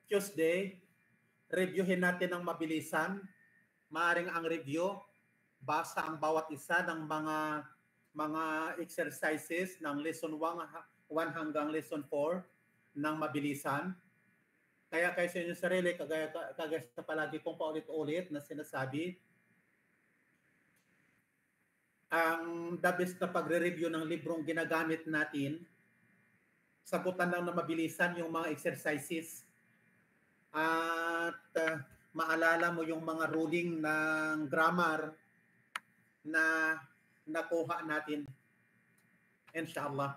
Tuesday, reviewin natin ng mabilisan. Maaring ang review, basa ang bawat isa ng mga exercises ng lesson 1 hanggang lesson 4 ng mabilisan. Kaya kayo sa inyong sarili, kagaya sa palagi kong paulit-ulit na sinasabi, ang the best na pagre-review ng librong ginagamit natin, sagutan lang na mabilisan yung mga exercises at maalala mo yung mga ruling ng grammar na nakuha natin. Inshallah.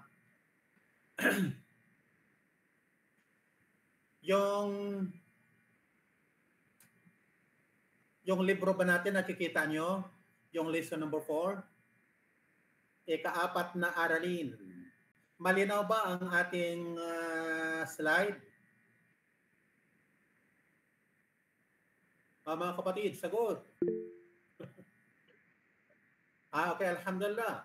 yung libro ba natin nakikita nyo? Yung lesson number 4? Ika-4 na aralin. Malinaw ba ang ating slide? Mga kapatid, sagot. Okay, alhamdulillah.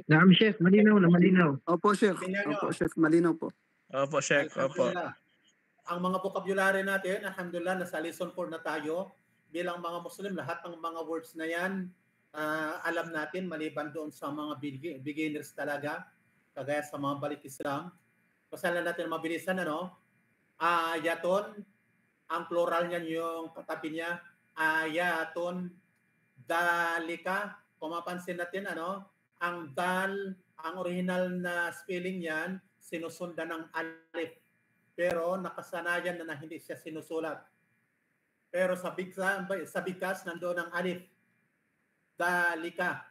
Naam, Chef. Malinaw na malinaw. Opo, Chef. Opo, Chef. Malinaw po. Opo, Chef. Opo. Ang mga vocabulary natin, alhamdulillah, nasa lesson 4 na tayo. Bilang mga Muslim, lahat ng mga words na yan, alam natin, maliban doon sa mga beginners talaga, kagaya sa mga balik Islam. Pasalan natin mabilisan, ano? Ayaton, ang plural niyan yung katabi niya, ayaton, dalika. Kung mapansin natin, ano? Ang dal, ang original na spelling niyan, sinusundan ng alif. Pero nakasanayan na hindi siya sinusulat. Pero sa bigkas, nandoon ang alif. Dalika.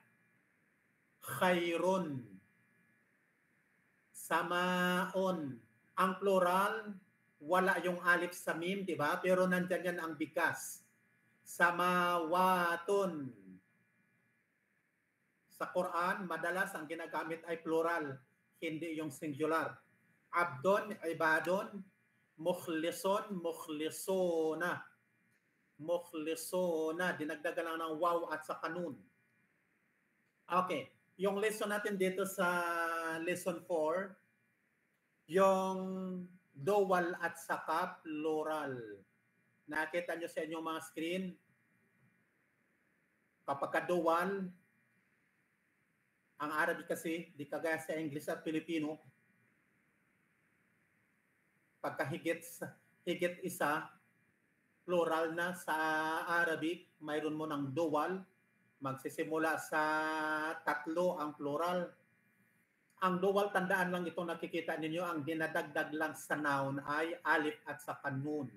Khairun. Samaon. Ang plural, wala yung alif sa mim, di ba? Pero nandyan yan ang bigkas. Samawatun. Sa Quran, madalas ang ginagamit ay plural, hindi yung singular. Abdon, ibadon, mukhlison, mukhlisona. Mukhlisona. Dinagdagan lang ng waw at sa kanun. Okay. Yung lesson natin dito sa lesson 4, yung dual at saka plural. Nakita nyo sa inyong mga screen? Kapag ka-dual, ang Arabic kasi, di kagaya sa English at Filipino, pagka higit isa, plural na sa Arabic, mayroon mo ng dual, magsisimula sa 3 ang plural. Ang dual, tandaan lang itong nakikita ninyo, ang dinadagdag lang sa noun ay alif at saka nun.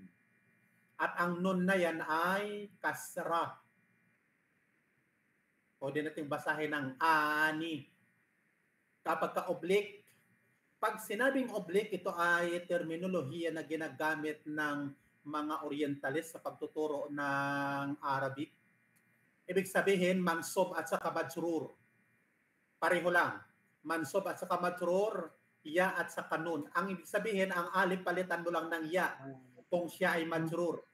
At ang nun na yan ay kasra. Pwede natin basahin ng ani. Kapag ka-oblique, pag sinabing oblique, ito ay terminolohiya na ginagamit ng mga orientalist sa pagtuturo ng Arabic. Ibig sabihin, mansob at saka majrur. Pareho lang. Mansob at saka majrur, ya at saka nun. Ang ibig sabihin, ang alif palitan mo lang ng ya kung siya ay majrur.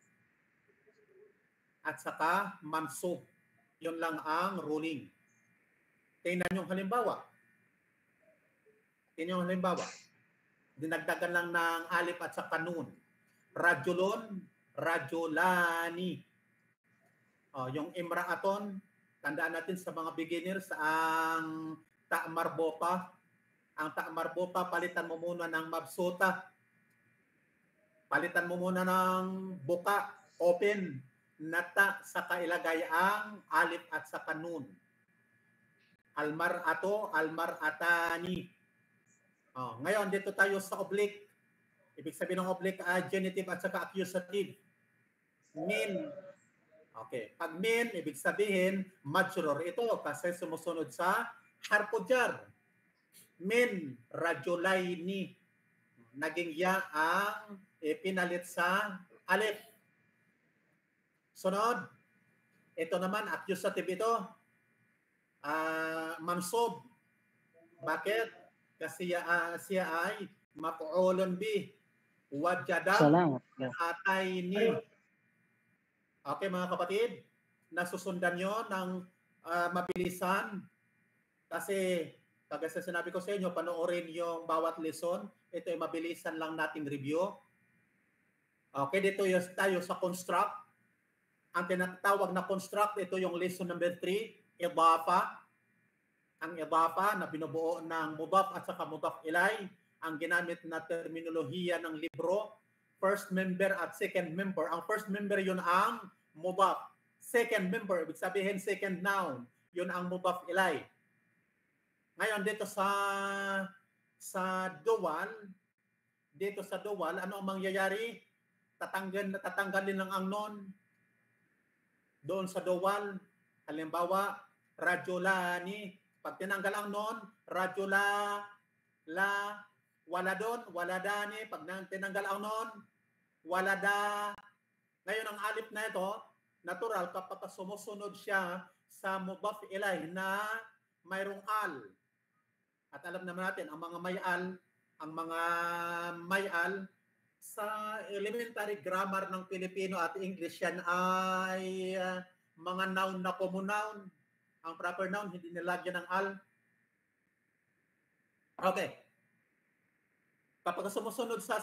At saka mansob. Yun lang ang ruling. Tingnan yung halimbawa. Dinagdagan lang ng alif at saka nun. Rajulon, rajulani. Yung imraaton, tandaan natin sa mga beginners, ang ta'marboka. Ang ta'marboka, palitan mo muna ng mabsuta. Palitan mo muna ng buka, open, nata, saka ilagay ang alif at saka nun. Almarato, almaratani. Ngayon, dito tayo sa oblique. Ibig sabihin ng oblique, genitive at saka accusative. Min. Okay. Pag min, ibig sabihin, majrur. Ito kasi sumusunod sa harfu jar. Min rajulaini. Naging ya ang pinalit sa alif. Sunod. Ito naman, accusative ito. Mansub. Bakit? Kasi siya ay maf'ulun bih. Wajada atayni. Okay mga kapatid, nasusundan nyo ng mabilisan kasi kagaya sa sinabi ko sa inyo, panoorin yung bawat lesson. Ito ay mabilisan lang nating review. Okay, dito tayo sa construct. Ang tinatawag na construct, ito yung lesson number 3, idafa. Ang idafa na binubuo ng mudaf at saka mudaf ilay. Ang ginamit na terminolohiya ng libro, first member at second member. Ang first member yun ang mudaf. Second member, ibig sabihin second noun, yun ang mudaf ilay. Ngayon dito sa dual, ano ang mangyayari? Tatanggalin lang ang non. Doon sa dual, halimbawa, rajulani, pag tinanggal ang non, rajula, la, waladon, waladani, pag tinanggal ang non, walada. Ngayon ang alif na ito, natural kapag sumusunod siya sa mudaf ilay na mayroong al. At alam naman natin, ang mga may-al sa elementary grammar ng Pilipino at English yan ay mga noun na common noun. Ang proper noun, hindi nilagyan ng al. Okay. Kapag sumusunod sa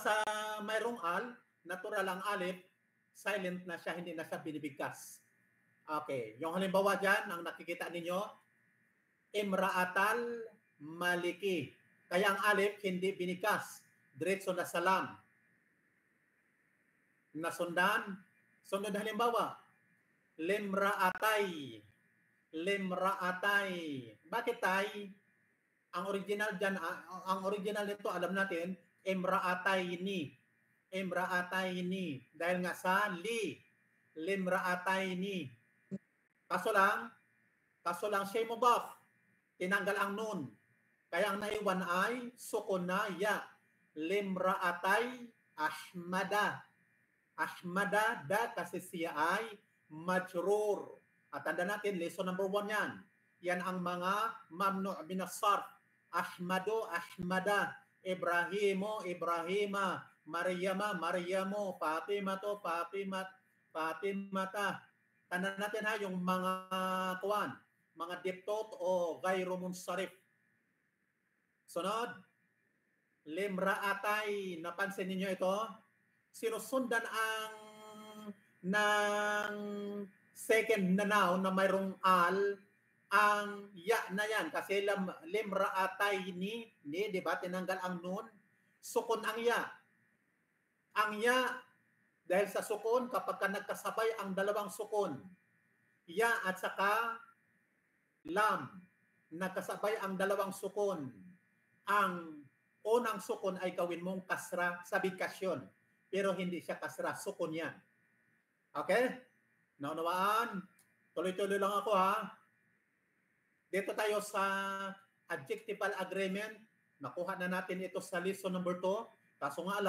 mayroong al, natural ang alif, silent na siya, hindi na siya binibigkas. Okay. Yung halimbawa dyan, ang nakikita ninyo, imra'atal maliki. Kaya ang alif hindi binikas. Diretso na salam. Nasundan. Sunod halimbawa, limra'atay. Limra'atay. Bakit tay? Ang original nito, alam natin, imra'atayni. Imra'atayni. Dahil nga sa li. Limra'atayni. Kaso lang siya mudaf. Tinanggal ang nun. Kaya ang naiwan ay sukun na ya. Limra'atay ashmada. Ashmada da kasi siya ay majrur. At tanda natin, lesson number 1 yan. Yan ang mga mamnu' min as-sarf. Ashmado, ashmada. Ibrahimo, ibrahima. Maryama, maryamu. Fatimato, fatimat. Fatimata. Tanda natin ha, yung mga kuwan. Mga diptot o gayro munsarif. Sunod. Limra'atay. Napansin ninyo ito? Sinusundan ng second na noun na mayroong al, ang ya na yan. Kasi limra'atay ni, di ba? Tinanggal ang nun. Sukun ang ya. Ang ya, dahil sa sukun, kapag ka nagkasabay ang dalawang sukun, ya at saka lam, nagkasabay ang dalawang sukun, ang unang sukun ay gawin mong kasra sa bigkasyon. Pero hindi siya kasra, sukun yan. Okay? Naunawaan? Tuloy-tuloy lang ako ha. Dito tayo sa adjectival agreement. Nakuha na natin ito sa lesson number 2. Kaso nga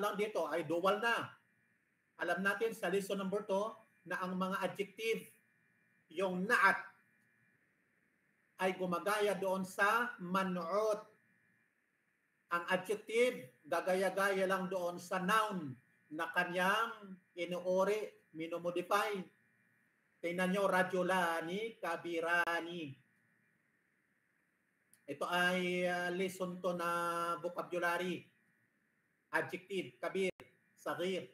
lang dito ay dual na. Alam natin sa lesson number 2 na ang mga adjective, yung naat, ay gumagaya doon sa man'ut. Ang adjective, gagaya-gaya lang doon sa noun na kanyang inuuri, minomodify. Tingnan nyo, rajulani, kabirani. Ito ay lesson to na vocabulary. Adjective, kabir, sagir.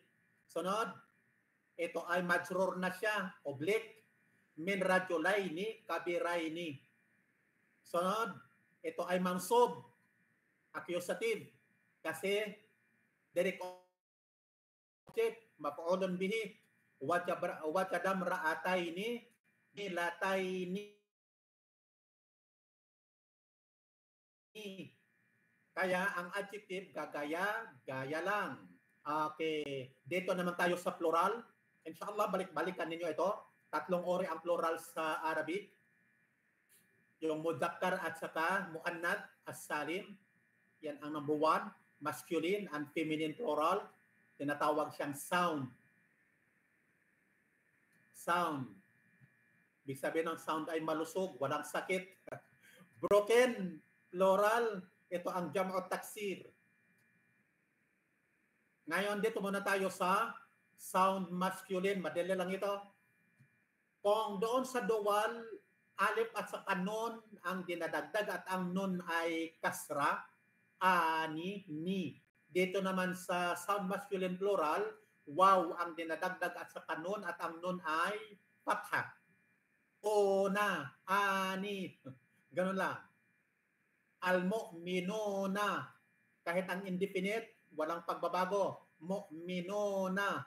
Sunod, ito ay majrur na siya, oblique. Min rajulaini, kabiraini. Sunod, ito ay mansub, accusative. Kasi direct object, maf'ulun bihi. Wajadam ra'atayni, nilatayni. Kaya ang adjective, gaya lang. Okay. Dito naman tayo sa plural. Inshallah, balik-balikan ninyo ito. 3 ori ang plural sa Arabic. Yung mudzakkar at saka muannad as-salim. Yan ang number 1. Masculine and feminine plural. Tinatawag siyang sound. Sound. Ibig sabihin ng sound ay malusog, walang sakit. Broken, plural. Ito ang jam'u taksir. Ngayon, dito muna tayo sa sound masculine. Madali lang ito. Kung doon sa dual, alif at saka nun ang dinadagdag at ang nun ay kasra, ani, ni. Dito naman sa sound masculine plural, waw ang dinadagdag at sa nun at ang nun ay fatha. Una, ani. Ganun lang. Al-mu'minuna. Kahit ang indefinite, walang pagbabago. Mu'minuna.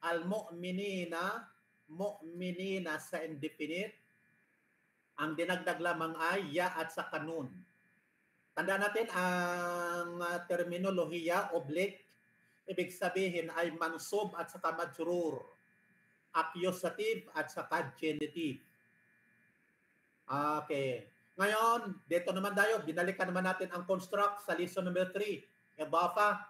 Al-mu'minina. Mu'minina sa indefinite. Ang dinagdag lamang ay ya at sa kanun. Tandaan natin ang terminolohiya, oblique, ibig sabihin ay mansub at saka majrur, accusative at saka genitive. Okay. Ngayon, dito naman tayo, binalikan naman natin ang construct sa lesson number 3. Idafa.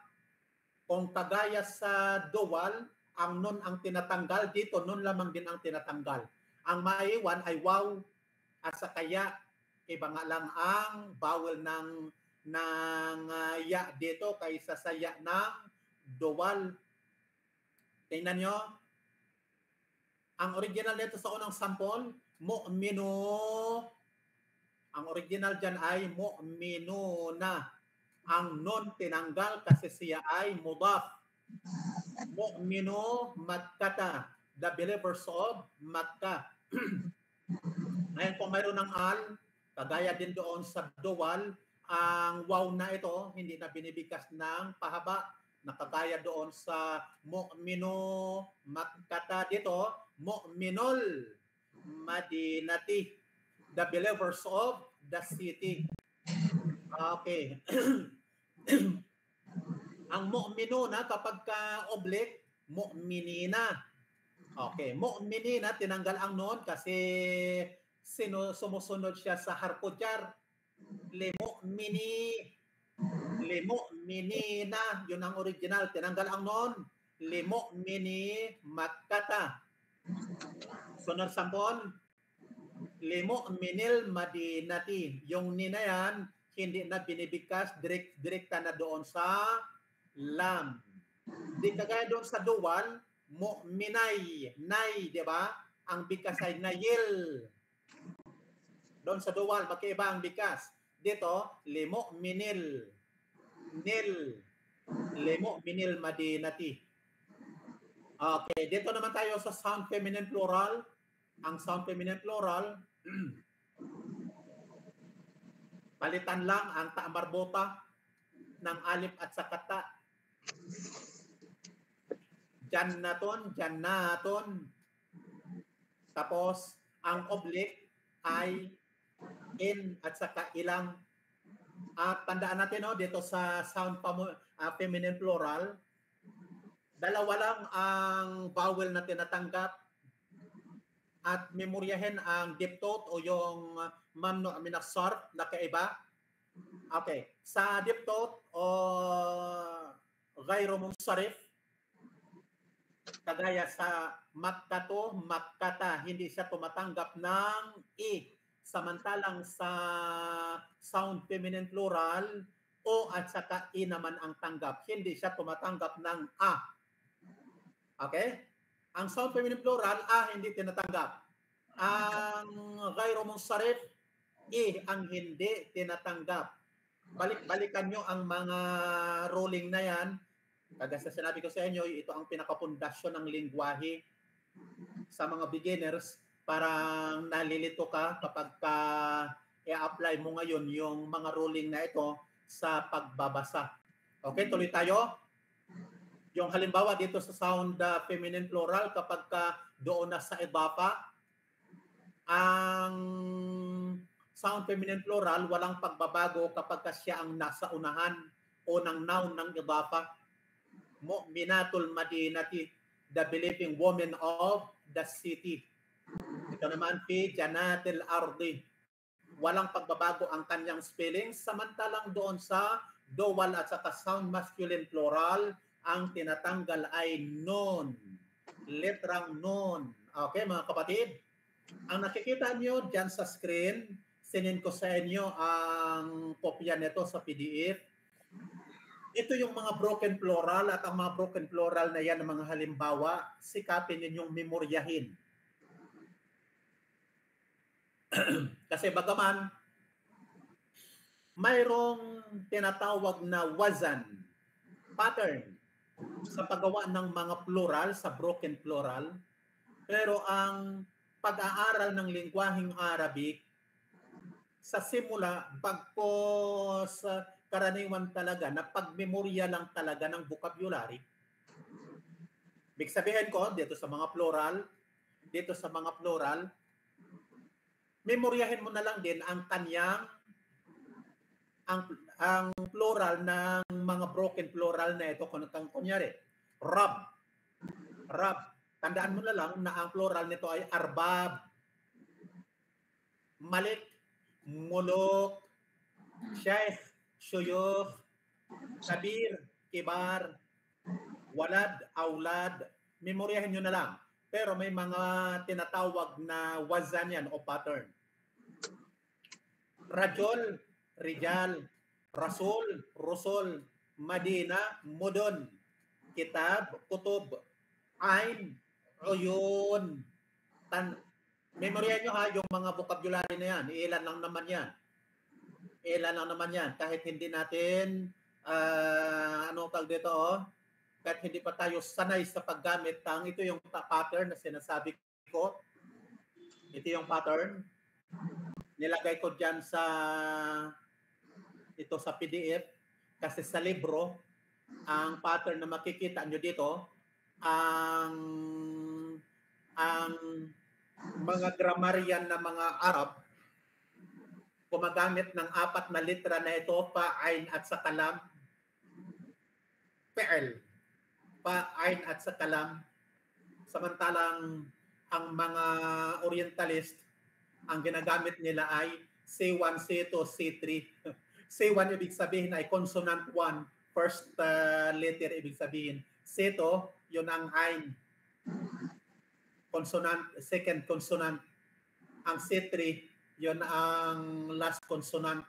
Kung kagaya sa dual, ang nun ang tinatanggal, dito nun lamang din ang tinatanggal. Ang maiwan ay waw at sa kaya, iba nga lang ang vowel ng ya dito kaysa sa ya ng dual. Tingnan nyo. Ang original nito sa unang sample, mu'minu. Ang original dyan ay mu'minuna. Ang nun tinanggal kasi siya ay mudaf. Mu'minu Makkata. The believers of Makkah. Ngayon kung mayroon ng al, kagaya din doon sa dual, ang waw na ito, hindi na binibigkas ng pahaba. Nakagaya doon sa mu'minu Makkata dito, mu'minul Madinati. The believers of the city. Okay. Ang mu'minuna kapag ka oblique, mu'minina. Okay, mu'minina tinanggal ang noon kasi sumusunod siya sa harpujar. Limu'mini. Limu'minina. Yun ang original. Tinanggal ang noon. Limu'mini Makkata. Sunod sampon. Limu'minil Madinati. Yung ni na yan, hindi na binibigkas, direkta na doon sa lam. Di kagaya doon sa dual, mu'minay, nay, di ba? Ang bigkas ay nayil. Doon sa dual, magkaiba ang bigkas. Dito, limu'minil, nil, limu'minil Madinati. Okay, dito naman tayo sa sound feminine plural. Ang sound feminine plural, palitan lang ang ta-marbota ng alif at sa kata. Jannaton, jannaton. Tapos, ang oblique ay in at saka ilang. At tandaan natin dito sa sound feminine plural, dalawa lang ang vowel na tinatanggap at memoryahin ang diptote o yung mamnu min as-sarf na kaiba. Okay. Sa diptote o ghayru munsarif, kagaya sa makkato, makkata, hindi siya tumatanggap ng i. Samantalang sa sound feminine plural, o at saka i naman ang tanggap. Hindi siya tumatanggap ng a. Okay? Ang sound feminine plural, a hindi tinatanggap. Ang ghayru munsarif, i ang hindi tinatanggap. Balik-balikan nyo ang mga ruling na yan. Kagaya sa sinabi ko sa inyo, ito ang pinakapundasyon ng lingwahe sa mga beginners. Parang nalilito ka kapag i-apply mo ngayon yung mga ruling na ito sa pagbabasa. Okay, tuloy tayo. Yung halimbawa dito sa sound feminine plural, kapag doon na sa idafa, ang sound feminine plural, walang pagbabago kapag siya ang nasa unahan o ng noun ng idafa. Mu'minatul Madinati, the believing woman of the city. Ito naman, fi janatil ardi. Walang pagbabago ang kanyang spelling. Samantalang doon sa dual at saka sound masculine plural, ang tinatanggal ay non. Letrang non. Okay, mga kapatid? Ang nakikita nyo dyan sa screen, sinin ko sa inyo ang kopya nito sa PDF. Ito yung mga broken plural at ang mga broken plural na yan, ang mga halimbawa, sikapin ninyong memoryahin. Kasi bagaman, mayroong tinatawag na wazan pattern sa paggawa ng mga plural, sa broken plural. Pero ang pag-aaral ng lingwaheng Arabic, sa simula, bagkos karaniwan talaga na pagmemorya lang talaga ng vocabulary. Big sabihin ko, dito sa mga plural, memoryahin mo na lang din ang kanyang ang plural ng mga broken plural na ito kung kunyari rab. Tandaan mo na lang na ang plural nito ay arbab, malik, muluk, sheikh, shuyukh, kabir, kibar, walad, aulad. Memoryahin nyo na lang. Pero may mga tinatawag na wazan yan o pattern. Rajol, rijal, rasul, rusul, madina, mudon, kitab, kutub, ain, uyun. Memoryan nyo ha, yung mga vocabulary na yan. Ilan lang naman yan. Kahit hindi natin, anong tawag dito, kahit hindi pa tayo sanay sa paggamit, ito yung pattern na sinasabi ko. Ito yung pattern. Nilagay ko dyan sa PDF kasi sa libro, ang pattern na makikita nyo dito, ang mga grammarian na mga Arab gumagamit ng 4 na litra na ito, pa, ain at sa kalam, PL, pa, ain at sa kalam. Samantalang ang mga Orientalist, ang ginagamit nila ay C1, C2, C3. C1 ibig sabihin ay consonant 1, first letter ibig sabihin. C2, yun ang ain. Consonant, second consonant. Ang C3, yun ang last consonant.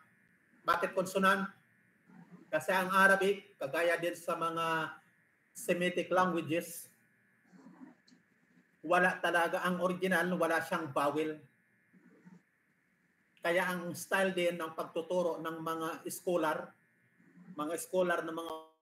Bakit consonant? Kasi ang Arabic, kagaya din sa mga Semitic languages, wala talaga, ang original, wala siyang vowel. Kaya ang style din ng pagtuturo ng mga scholar na mga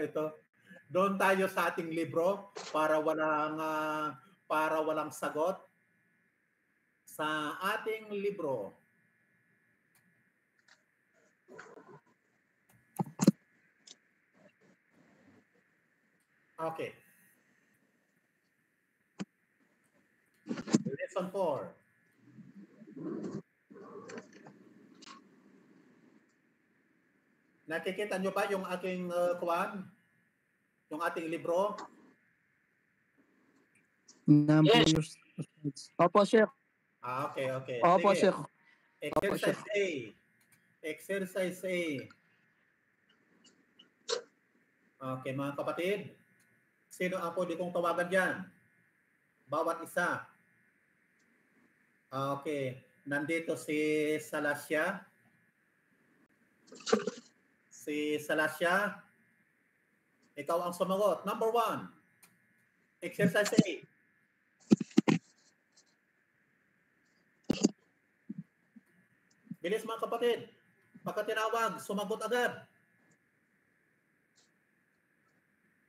Ito. Doon tayo sa ating libro para walang sagot sa ating libro. Okay. Lesson 4. Nakikita nyo ba yung aking yung ating libro? Yes. Opo, Chef. Okay. Opo, Sige. Chef. Exercise A. Exercise A. Okay, mga kapatid. Sino ang pwede kong tawagan dyan? Bawat isa. Okay. Nandito si Salasya. Si Salasya. Ikaw ang sumagot. Number 1. Exercise A. Bilis mga kapatid. Pagka tinawag, sumagot agad.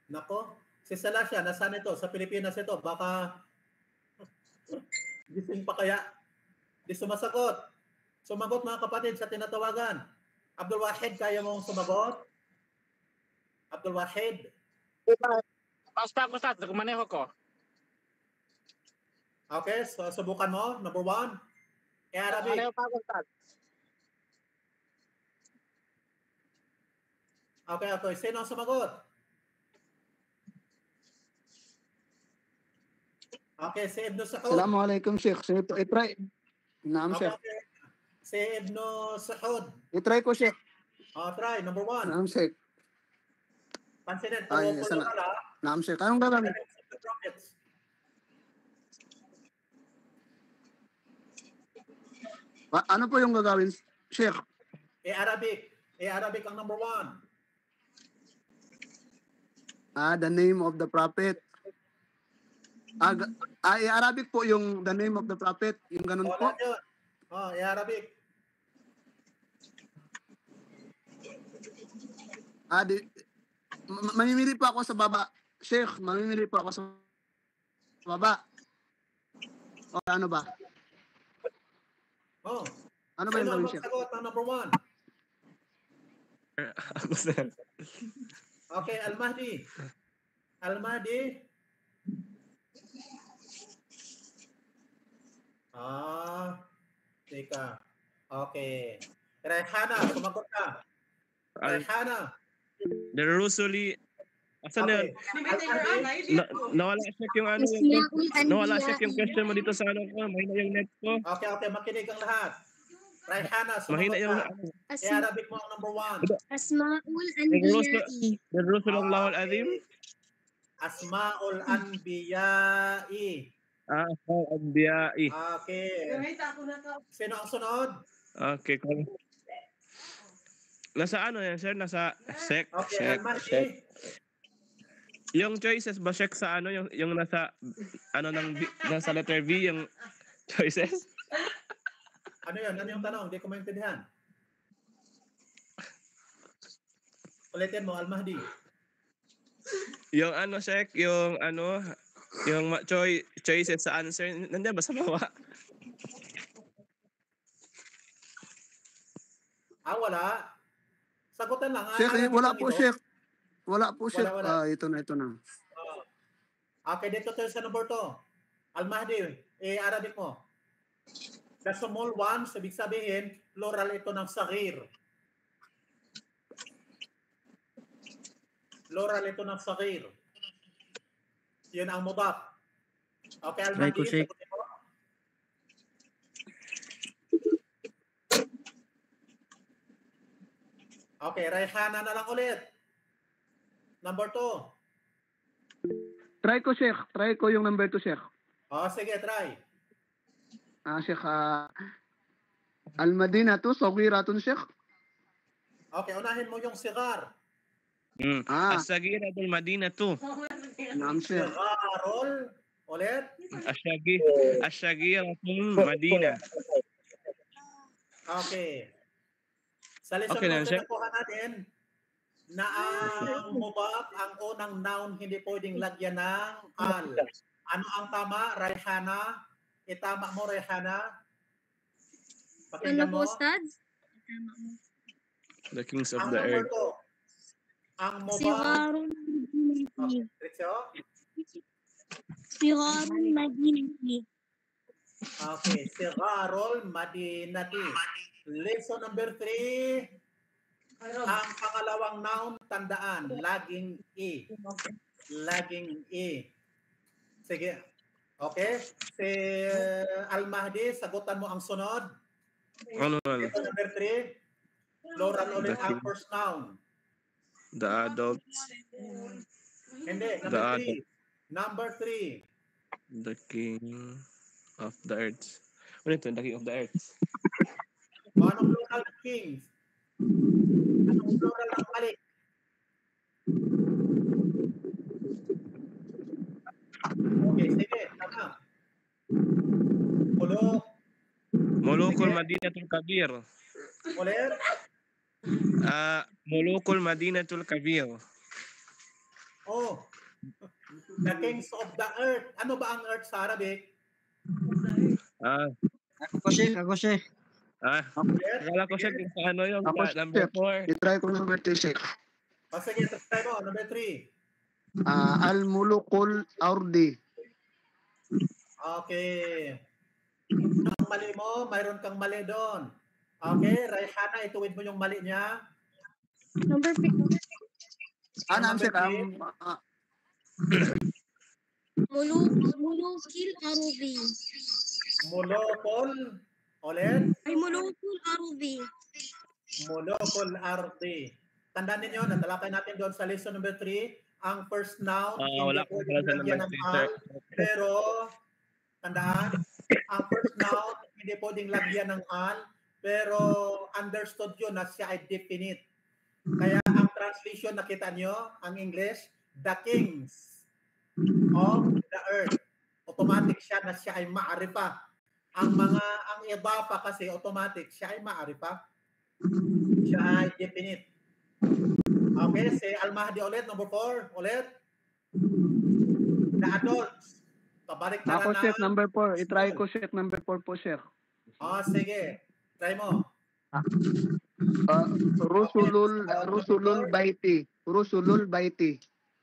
Nako, si Salasya, nasaan ito? Sa Pilipinas ito. Baka gising pa kaya. Di sumasagot. Sumagot mga kapatid sa tinatawagan. Abdul Wahid, kaya mong sumagot? Abdul Wahid. Ustad, kumaneho ko. Okay, so subukan mo. Number 1. Arabic. Kumaneho pa, Ustad. Okay. Sino ang sumagot? Okay, si Ibn Sahud. Assalamualaikum, Sheikh. I-try. Naam, Sheikh. Okay. Si Ibn Sahud. I-try ko, Sheikh. Try. Number 1. Naam, Sheikh. Pansinin. Ay, naam, Sheikh. Anong gagawin? Ano po yung gagawin, Sheikh? Arabic. Arabic ang number 1. The name of the prophet. Arabic po yung the name of the prophet. Yung ganun po. Arabic. Mamimili po ako sa baba. Sheikh, mamimili po ako sa baba. O ano ba? Ano ba yung gawin, Sheikh? Sagot ang number 1. Ako, sir. Okay, Al-Mahdi. Al-Mahdi. Teka. Okay. Rehana, sumagot ka. Rehana. The Rusuli. Asan na yun? Nawala siya yung ano. Nawala siya yung question mo dito sa ano ko. Mahina yung net ko. Okay. Makinig ang lahat. Rehana, Mahina sumagot yung ka. Arabic mo ang number 1. Asma'ul Anbiya'i. The Rusulullah al-Azim. Asma'ul Anbiya'i. Asma'ul Anbiya'i. Okay. Sino ang sunod? Okay. Nasa ano yan, sir? Nasa sec. Okay, Al-Mahdi. Yung choices ba check sa ano yung nasa ano nasa letter V yung choices? Ano yun? Ano yung tanong? Hindi ko maintindihan. Ulitin mo, Al-Mahdi. Yung ano check, yung ano, yung choices sa answer, nandiyan ba sa baba? Wala. Sagutan lang. Sheikh, wala po, Sheikh. Wala po, Sheikh. Wala. Ito na. Okay, dito tayo sa number 2. Al-Mahdi, Arabic mo. The small ones, ibig sabihin, plural ito ng sagir. Plural ito ng sagir. Yun ang mudaf. Okay, Al-Mahdi, sagutin mo. Okay, Rehana na lang ulit. Number 2. Try ko, Sheikh. Try ko yung number 2, Sheikh. Sige, try. Sheikh, Al-Madinah to, Sagiratun, Sheikh. Okay, unahin mo yung sigar. As-Sagiratul Madinah to. Naam, Sheikh. Sigarol. Ulit. As-Sagiratul Madinah. Okay. Sa lesson Okay, notes sir. na nakuha natin, na ang mubab, ang unang noun, hindi pwedeng lagyan ng al. Ano ang tama? Rayhana? Itama mo, Rayhana? Ano Pakinggan po, mo. Stads? The kings of Ang the number earth. 2. Ang mubab. Sigarul Okay, Madinati. Rizzo? Sigarul Madinati. Okay, Sigarul Madinati. Lesson number 3. Ang pangalawang noun, tandaan, laging E. Laging E. Sige. Okay? Si Al-Mahdi, sagutan mo ang sunod. Ano? Lesson number 3. Plural ulit ang first noun. The adults. Hindi, The number adult. 3. Number 3. The king of the earth. Ano ito? The king of the earth. Anong plural ng kings? Anong plural ng malik? Okay, sige. Tama. Mulok. Mulukul Sige. Madinatul Kabir. Ulit. Mulukul Madinatul Kabir. Oh. The kings of the earth. Ano ba ang earth sa Arabic? Ako, Sheikh. Ulit. Akala ko siya kung sa ano yung Ako, number Sheikh. 4. I-try ko number 3, Sheikh. O sige, try mo. Number 3. Al-mulukul ardi. Okay. Ang mali mo, mayroon kang mali doon. Okay, Rayhana, ituwid mo yung mali niya. Number 5. Sheikh? Mulukil Arudi. Mulokol. Ulit. Ay, Mulukul Arudi. Mulokol ardi. Tandaan ninyo, natalakay natin doon sa lesson number 3. Ang first noun, Wala hindi ko pwedeng pala sa lagyan number ng 3, sir. al. Pero, tandaan, ang first noun, hindi pwedeng lagyan ng al. Pero, understood yun na siya ay definite. Kaya, ang translation, nakita nyo, ang English, the kings of the earth. Automatic siya na siya ay ma'arifa. Ang idafa kasi, automatic, siya ay ma'arifa. Siya ay definite. Okay, si Al-Mahdi ulit, number 4, ulit. The adults. Pabalik na Ako, lang Sheikh, na. number 4. I-try ko, Sheikh, number 4 po, Sheikh. Sige. Try mo. Rusulul Baiti. Rusulul Baiti.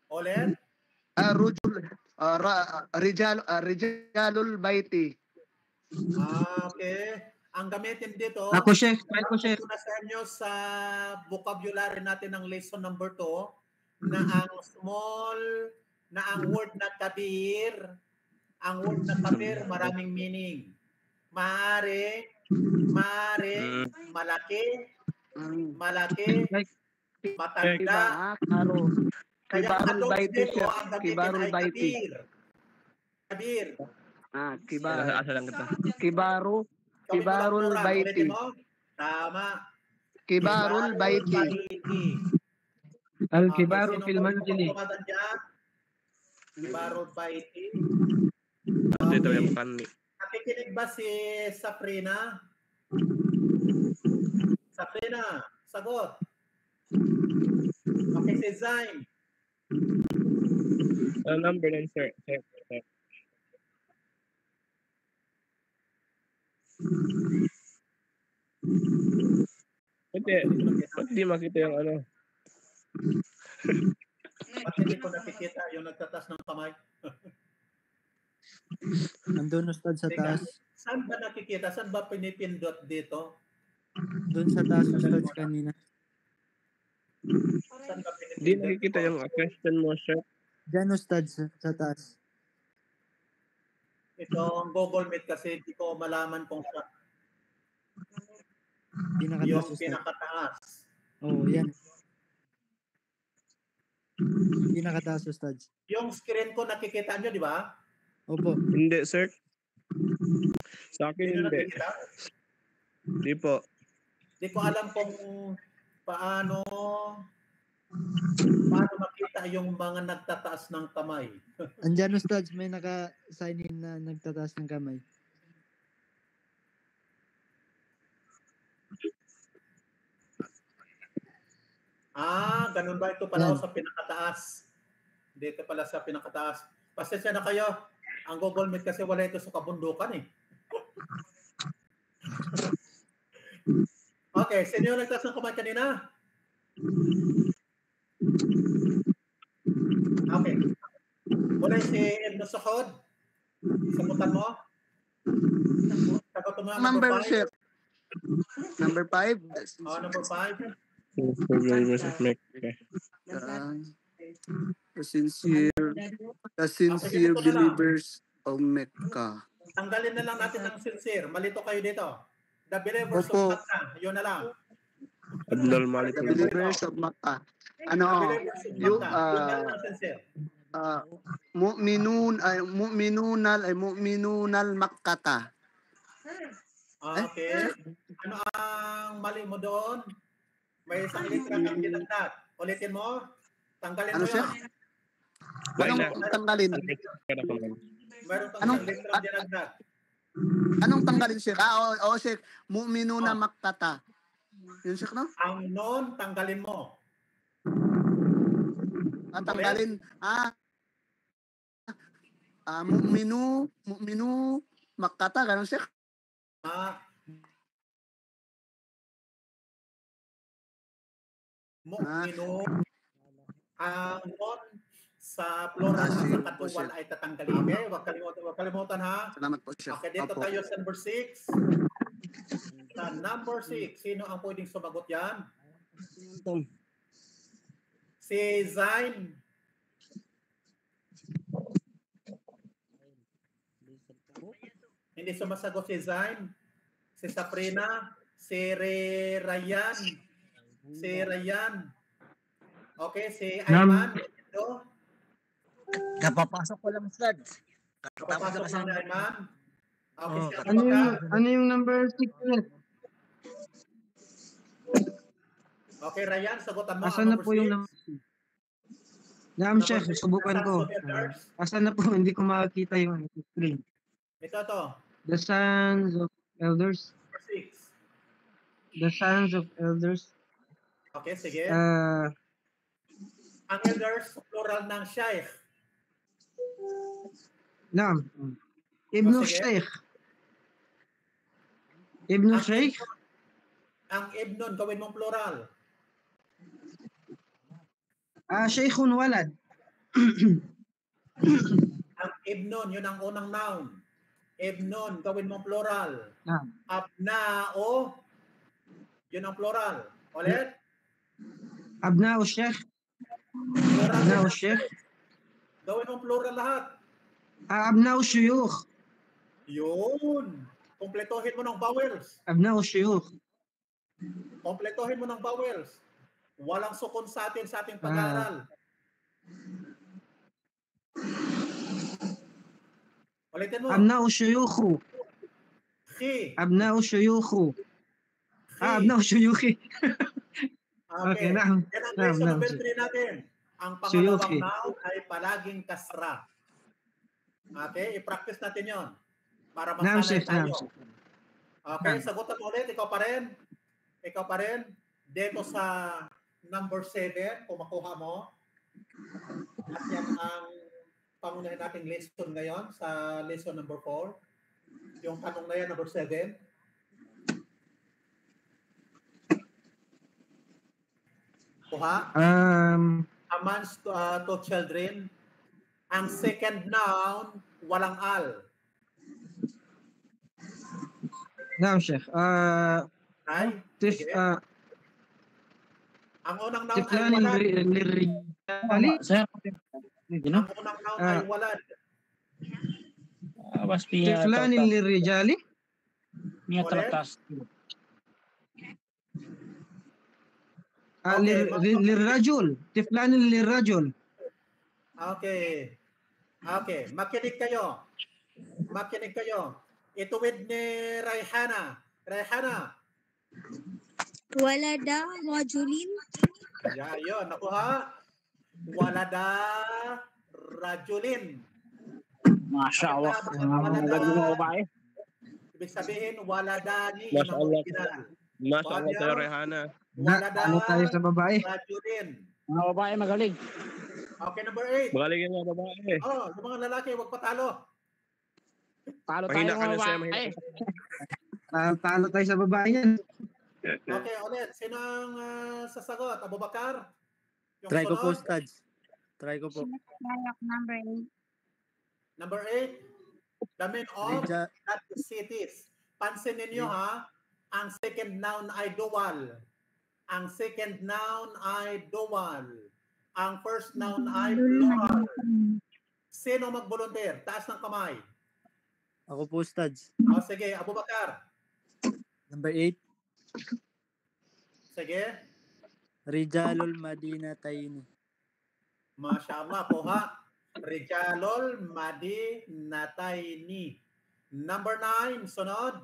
Ulit. Rijalul Baiti. Okay. Ang gamitin dito, Ako, Sheikh. Try ko, Sheikh. ito na sa inyo sa vocabulary natin ng lesson number 2 na ang small, na ang word na kabir, maraming meaning. Maaari, malaki, matanda. Kaya Kibarul adults Baiti, dito, Sheikh. ang gamitin Kibarul ay Baiti. kabir. Asa lang kita. Kibarul Plural. Baiti. Ulitin mo. Tama. Kibarul Baiti. Al-kibaru Sino fil po manzili. tumatanda? Kibarul Baiti. Dito Okay. yung kanli. Nakikinig ba si Sabrina? Sabrina, sagot. Okay, si Zain. Number 9, sir. Ba't di makita yung ano? Ba't hindi ko nakikita yung nagtatas ng kamay? Nandun, Ustad, sa Teka, taas. saan ba nakikita? Saan ba pinipindot dito? Doon sa taas, Ustad, kanina. Saan ba pinipindot? Di nakikita yung question mo, sir. Diyan, Ustad, sa taas. Ito ang Google Meet kasi hindi ko malaman kung sa Pinakataas, yung Ustad. pinakataas. Oo, yan. Pinakataas, Ustad. Yung screen ko nakikita nyo, di ba? Opo. Hindi, sir. Sa akin, Hindi nyo hindi. nakikita? Hindi po. Hindi ko alam kung paano makita yung mga nagtataas ng kamay. Andyan, Ustad, may naka-sign in na nagtataas ng kamay. Ganun ba? Ito pala Yan. sa pinakataas. Dito pala sa pinakataas. Pasensya na kayo. Ang Google Meet kasi wala ito sa kabundukan eh. Okay, sino yung nagtaas ng kamay kanina? Okay. Mula si Edno Sahod. Sagutan mo? Sagutan mo ang Number, number 5. Chef. Number 5. Number 5. Believers of Mecca. The sincere believers of Mecca. Tanggalin na lang natin ang sincere. Malito kayo dito. The believers Opo. of Mecca. Yun na lang. Abdul Malik. The believers of Mecca. Ano, The believers of yung, Mecca. Yun na lang ang sincere. mu'minunal makkata. Okay. Ano ang mali mo doon? May isang litra kang dinagdag. Ulitin mo. Tanggalin Ano mo siya? yun. Anong tanggalin? Meron kang Anong- isang litra dinagdag. Anong tanggalin, Sheikh? Sheikh. Mu'minuna makkata. Yun, Sheikh, no? Ang non, tanggalin mo. Tanggalin. Mu'minu makkata. Ganun, Sheikh? Mu'minu. Ang non sa plural sa katuwal ay tatanggalin. Okay? Huwag kalimutan ha. Salamat po, Sheikh. Okay, dito Opo. tayo sa number 6. Sa number 6, sino ang pwedeng sumagot yan? Si Zain. Hindi sumasagot si Zain. Si Saprina. Si Ryan. Si Ryan. Okay, si Ayman. Ito. Kapapasok ko lang, Ustad. Kapapasok na ni Ayman. Okay, si Ano yung, ano yung number 6 ulit? Okay, Ryan, sagutan mo. Asan na ang po yung number number 6? Naam, Number Chef, six, subukan the ko. sons of elders. Asan na po? Hindi ko makakita yung screen. Ito. The sons of elders. Number 6. The sons of elders. Okay, sige. Ang elders, plural ng shaykh. Naam. Ibn O, sige. Sheikh. Ibn Ang Sheikh. Ang ibnon, gawin mong plural. Sheikhun walad. Ang ibnon, yun ang unang noun. Ibnon, gawin mong plural. Naam. Abnao, yun ang plural. Ulit. Abna'u Sheikh. Plural Abna'u din. Sheikh. Gawin mong plural lahat. Abna'u Shuyukh. Yun. Kompletohin mo ng vowels. Abna'u Shuyukh. Kompletohin mo ng vowels. Walang sukon sa ating pag-aaral. Ulitin mo. Abna'u Shuyukhu. Khi. Abna'u Shuyukhu. Khi. Abna'u Shuyukhi. Okay. naam. Yan ang Naam, lesson naam. number 3 natin. Ang Suyuki. pangalawang noun ay palaging kasra. Okay? I-practice natin yon para Naam, masanay Chef. Naam, tayo. Chef. Okay? Naam. Sagutan mo ulit. Ikaw pa rin. Ikaw pa rin. Dito sa number 7, kung makuha mo. At yan ang pangunahin nating lesson ngayon sa lesson number 4. Yung tanong na yan, number 7. Kuha. Amongst two children, ang second noun, walang al. Naam, Sheikh. Ay, Tif, sige. Ang unang noun ay Tiflan walad. lirrijali. Sir, Ang unang noun ay walad. was piya Tiflan lirrijali. Miya Ulit. tratas. Okay, Lirrajul. Tiflan lirrajul. Okay. Okay, makinig kayo. Makinig kayo. Ituwid ni Rayhana. Rayhana. Walada rajulin. Yeah, yun. Nakuha. Walada rajulin. Masya Allah. Walada. Ganda ng babae. Ibig sabihin, waladani. Masya Allah. Yun ang original. Mashallah sa'yo, Rehana. Ano tayo sa babae? Rajulin. Mga babae magaling. Okay, number 8. Magaling yung mga babae. Oh, yung mga lalaki, huwag patalo. Talo tayo Mahina ka mga lang sa'yo, babae. mahina. Talo tayo sa babae yan. Okay, ulit. Sino ang sasagot? Abu Bakar? Yung Try ko po, sunod? Stads. Try ko po. Number 8. Number 8. The men of Rija, that cities. Pansin ninyo ha, ang second noun ay dual. Ang second noun ay dual. Ang first noun ay plural. Sino mag-volunteer? Taas ng kamay. ako po, Stads. O sige, Abu Bakar. Number 8. Sige. Rijalul Madina Tayni. Mashallah po ha. Rijalol Madi Natayni. Number 9, sunod.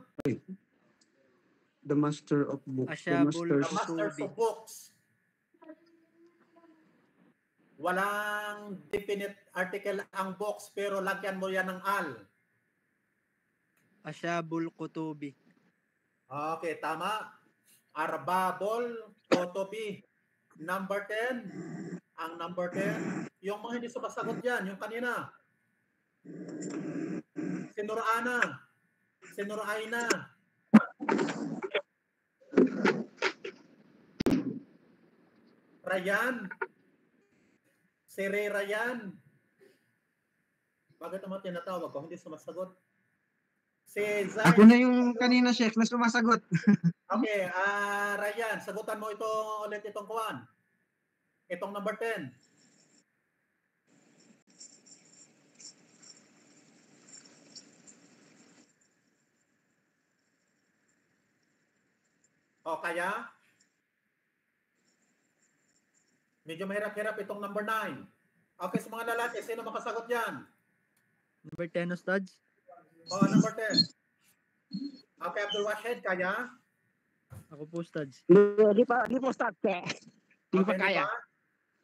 The master of books. The Asyabul The masters. masters of books. Walang definite article ang books pero lagyan mo yan ng al. Asyabul Kutubi. Okay, tama. Arbabol Kotobi. Number 10. Ang number 10. Yung mga hindi sumasagot yan, yung kanina. Sinurana. Sinuraina. Rayan. Sere Rayan. Bakit naman tinatawag ko? Hindi sumasagot. Si Zay. Ako na yung kanina, Sheikh, na sumasagot. Okay, Ryan, sagutan mo ito ulit itong kuwan. Itong number 10. O kaya? Medyo mahirap-hirap itong number 9. Okay, sa mga lalaki, sino makasagot yan? Number 10, Stads. O, number 10. Okay, Abdul Wahid, kaya? Ako po, Stads. Di po start. Di pa Okay, kaya. diba?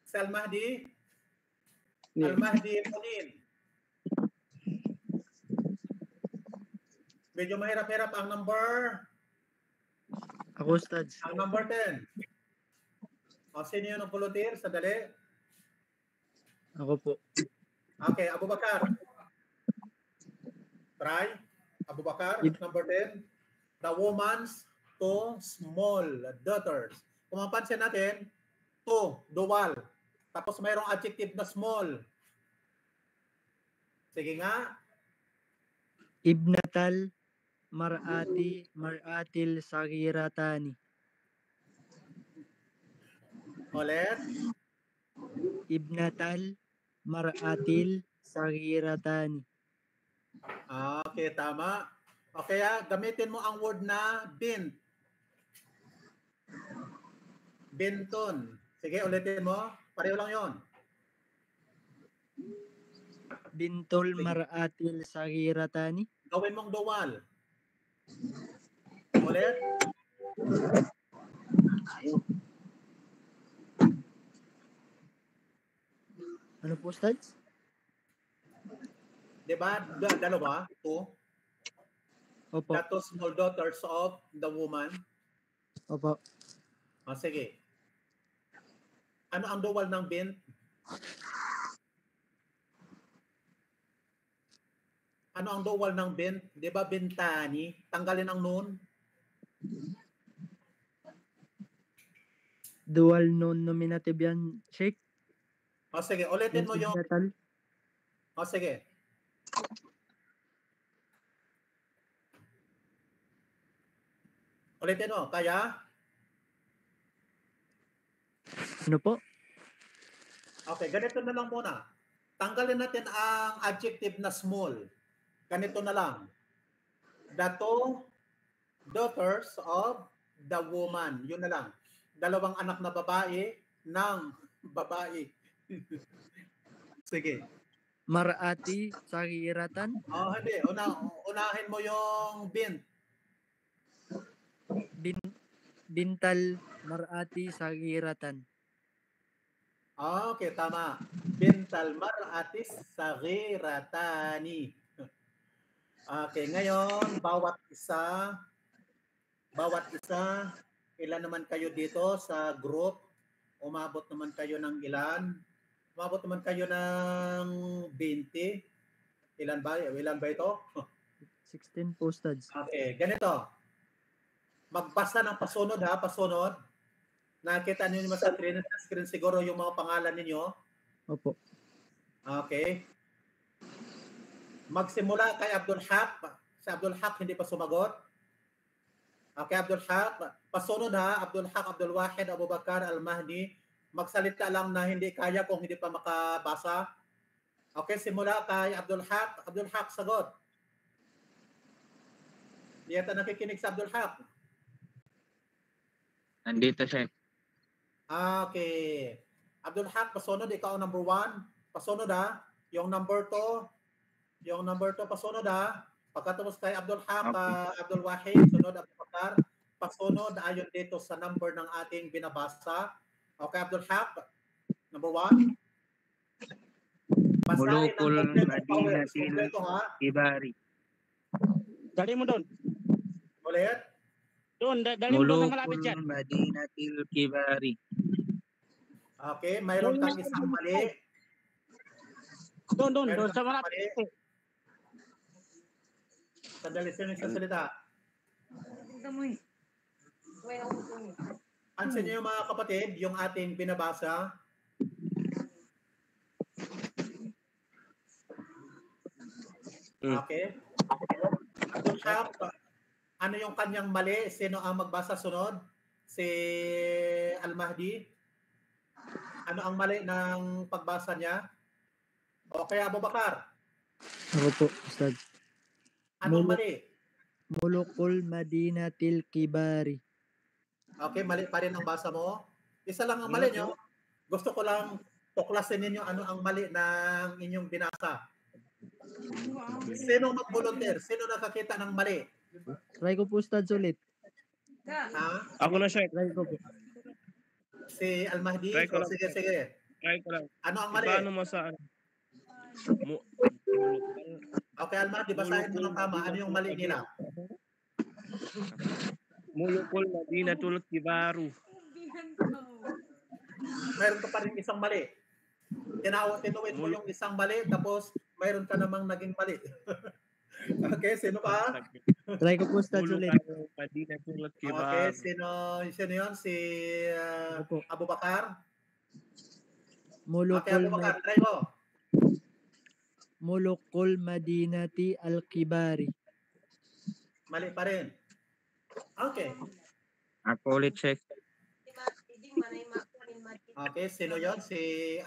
Sal Mahdi? Al-Mahdi Munin. Medyo mahirap-hirap ang number. Ako, Stads. Ang number 10. O, sino yun ang volunteer? Sadali. Ako po. Okay, Abu Bakar. Try. Abu Bakar, number 10. The woman's two small daughters. Kung mapansin natin, two, dual. Tapos mayroong adjective na small. Sige nga. Ibnatal Mar'atil Sagiratani. Ulit. Ibnatal Mar'atil Sagiratani. Okay, tama. Okay, gamitin mo ang word na bint. Bintun. Sige, ulitin mo. Pareho lang yon. Bintul Mar'atil Sagiratani. Gawin mong dual. Ulit. Ano po, Stads? Diba? Dalawa? Two. Opo. The two small daughters of the woman. Opo. Sige. Ano ang dual ng bint? Ano ang dual ng bint? Di ba bintani? Tanggalin ang nun. Dual non-nominative yan, Sheikh. Sige, ulitin mo yung... Ibnatal. Sige. Ulitin mo. Kaya? Ano po? Okay, ganito na lang muna. Tanggalin natin ang adjective na small. Ganito na lang. The two daughters of the woman. Yun na lang. Dalawang anak na babae ng babae. Sige. Mar'ati Sagiratan. Hindi. Unahin mo yung bint. Bintal Mar'ati Sagiratan. Okay, tama. Bintal mar'atis saghiratani. Okay, ngayon, bawat isa Bawat isa, ilan naman kayo dito sa group? Umabot naman kayo ng ilan? Umabot naman kayo ng 20? Ilan ba ito? 16 po, Ustads. Okay, ganito. Magbasa ng pasunod ha, pasunod. Nakita niyo naman sa screen siguro yung mga pangalan ninyo. Opo. Okay. Magsimula kay Abdul Haq. Si Abdul Haq hindi pa sumagot. Okay, Abdul Haq. Pasunod ha, Abdul Haq, Abdul Wahid, Abu Bakar, Al-Mahdi. Magsalita lang na hindi kaya kung hindi pa makabasa. Okay, simula kay Abdul Haq. Abdul Haq, sagot. Di yata nakikinig sa Abdul Haq. Nandito, Chef. Okay. Abdul Haq, pasunod. Ikaw ang number 1. Pasunod ha. Yung number 2. Yung number 2, pasunod ha. Pagkatapos kay Abdul Haq, Okay. Abdul Wahid, sunod Abdul Bakar. Pasunod ayon dito sa number ng ating binabasa. Okay, Abdul Haq, number 1. Mulukul Madinatil Kibari. Dali mo doon. Ulit. Doon, dali mo doon sa malapit Mulukul dyan. Madinatil Kibari. Okay, mayroon kang isang mali. Doon Mayroon sa kang malapit. mali. Sandali, sino yung sasalita? Pansin niyo yung mga kapatid, yung ating binabasa. Okay. Abdul Haq, ano yung kanyang mali? Sino ang magbasa sunod? Si Al-Mahdi? Ano ang mali ng pagbasa niya? Okay, Abu Bakar. Ako po, Ustads. Anong mali? Mulukul Madinatil Kibari. Okay, mali pa rin ang basa mo. Isa lang ang mali nyo. Gusto ko lang tuklasin ninyo ano ang mali ng inyong binasa. Sino mag-volunteer? Sino nakakita ng mali? Try ko po, Ustads, ulit. Ha? Ako na, Chef. Try ko po. Si Al-Mahdi? Try ko O, lang. sige. Try ko lang. Ano ang mali? Paano mo sa ano? Okay, Al-Mahdi, basahin mo ng tama. Ano yung mali nila? Mulukul Madinatul Kibaru. Mayroon ka pa rin isang mali. Tinuwid mo yung isang mali, tapos mayroon ka namang naging mali. Okay, sino pa? Try ko po, Ustads, ulit. Mulukul Madinatul Okay, Kibaru. sino yun? Si Opo. Abu Bakar? Okay, Mulukul, Abu Bakar, try mo. Mulukul Madinati Al-Kibari. Mali pa rin. Okay. Ako ulit, Chef. Okay, sino yon? Si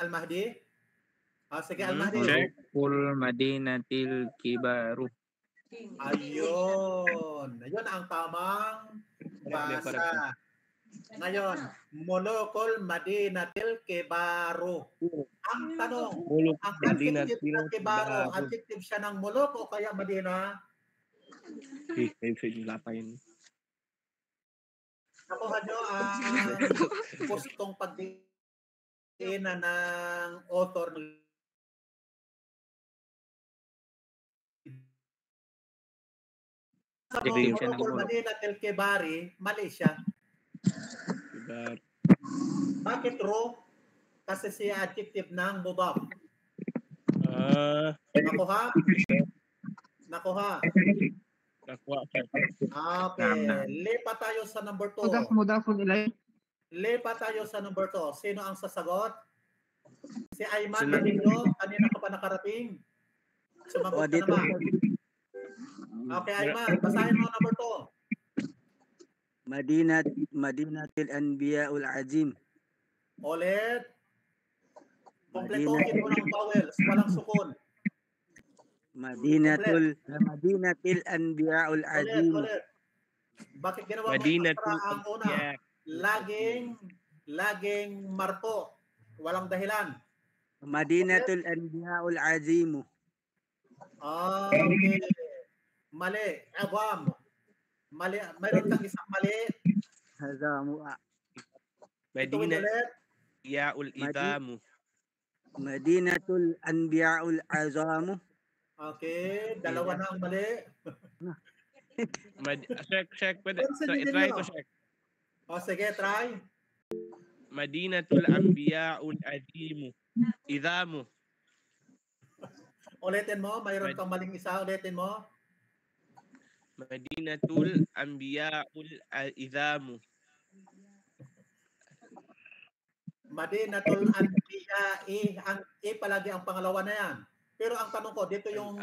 Al-Mahdi? Sige, Al-Mahdi. Check. Mulukul Madinatil Kibaru. Ayun. Ayun ang tamang basa. Ngayon, Mulukul Madinatil Kibaru. Ang tanong, Mulukul ang adjective Madinatul ng Kibaru, Kibaru. adjective siya ng muluk o kaya Madina? Lapayin. Nakuha nyo ang pustong pagdiinan ng author ng sa Adjective siya ng Mulukul muluk. Madinatil Kibari, mali siya. Kibaru. Bakit true? Kasi siya adjective ng mudaf. Nakuha? Nakuha. Nakuha. Okay. Lipat tayo sa number 2. Mudafun ilay. Lipat tayo sa number 2. Sino ang sasagot? Si Ayman Sino? Benigno. Kanina ka pa nakarating. Sumagot ka dito. naman. Okay, Ayman. Basahin mo number 2. Madinatil Anbiya'ul Azim. Ulit. Kompletohin mo ng vowels. Walang sukon. Madinatil Anbiya'ul Azim. Ulit. Bakit ginawa mo Madinatul extra ang una? Anbiya. Laging marto. Walang dahilan. Madinatul Anbiya'ul Azim. Okay. Mali. Abam. Mali. Mayroon kang isang mali. Hazamu. Ituwid Madina ulit. Yaul Idamu. Madinatul Anbiya'ul Azamu. Okay. Dalawa na ang mali. Sheikh, pwede. Ano sa din Try nyo? ko, Sheikh. O sige, try. Madinatul Anbiya'ul Azimu. Idhamu. Ulitin mo, mayroon kang maling isa. Ulitin mo. Madinatul Anbiya'ul Idhamu. Madinatul Anbiya'i. Ang palagi ang pangalawa na yan. Pero ang tanong ko, dito yung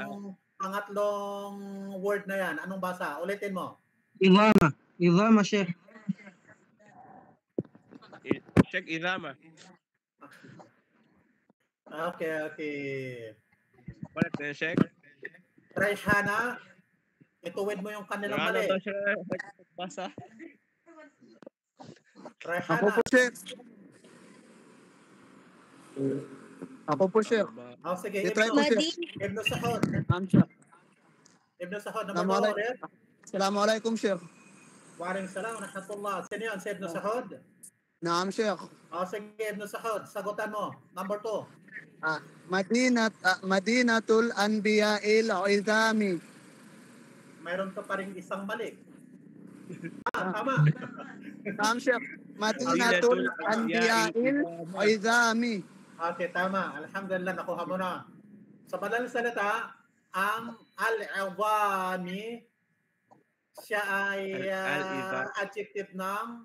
pangatlong word na yan. Anong basa? Ulitin mo. Idama. Idama, Sheikh. Sheikh Idhama. Okay. Ulit na, Sheikh. Raihana, ituwid mo yung kanilang Ano mali. to siya? Basa. Ako Raihana. po, Sheikh. Ako po, Sheikh. Oh, sige, I-try ko, Sheikh. Ibn Sahod. Sheikh. Ibn Sahod, number 4 ulit. Assalamualaikum, Sheikh. Waalaikum salam, rahmatullah. Sino yun? Si Ibn Sahod? Naam, Sheikh. Oh, sige, Ibn Sahod. Sagutan mo. Number 2. Madinatul Anbiya'il Izami. Mayroon ka pa rin isang mali. Tama. Naam, Sheikh. Madinatul Anbiya'il Izami. Okay, tama. Alhamdulillah, nakuha mo na. Sa madaling salita, ang al-awami, siya ay adjective ng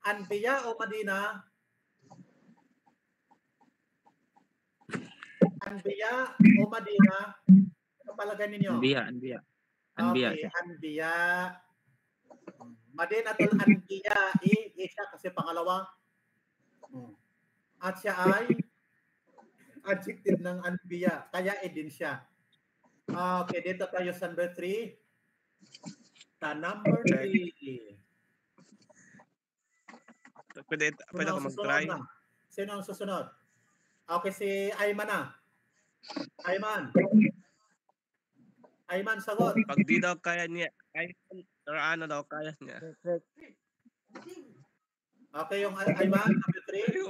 Anbiya o Madina. Anbiya o Madina. Kapalagay ninyo. Anbiya. Okay, Anbiya. Madinatul Anbiya, siya kasi pangalawa. At siya ay adjective ng Anbiya. Kaya din siya. Okay, dito tayo sa number 3. Sa number 3. Pwede ako mag-try. Sino ang susunod? Okay, si Ayman na. Ayman, sagot. Pag di daw kaya niya, ano daw kaya niya. Okay, yung Ayman, number 3.